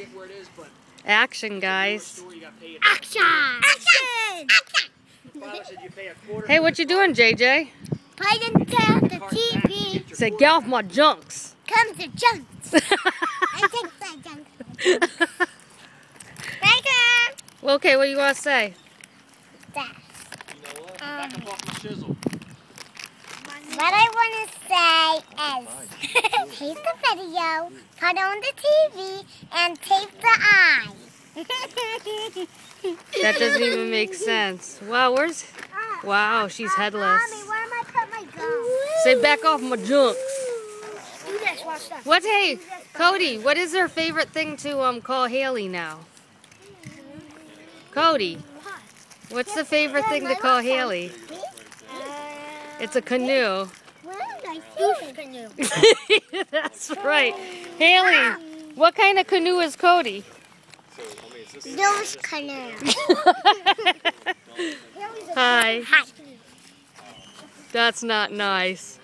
forget where it is, but action, guys. Action! Action! Action! Hey, what you doing, JJ? Play into the TV. Say, get off my junks. Comes the junks. I take the junks. Baker! Well, okay, what do you want to say? That. Back up off my shizzle. What I want to say is, tape the video, put on the TV, and tape the eye. That doesn't even make sense. Wow, where's... Wow, she's headless. Mommy, where am I put my gum? Say, back off my junks. Do this, watch that. What, hey, Cody, what is their favorite thing to call Haley now? Cody, what's the favorite thing to call Haley? It's a canoe. Canoe. That's right. Haley, what kind of canoe is Cody? Those canoe. Hi. Hi. That's not nice.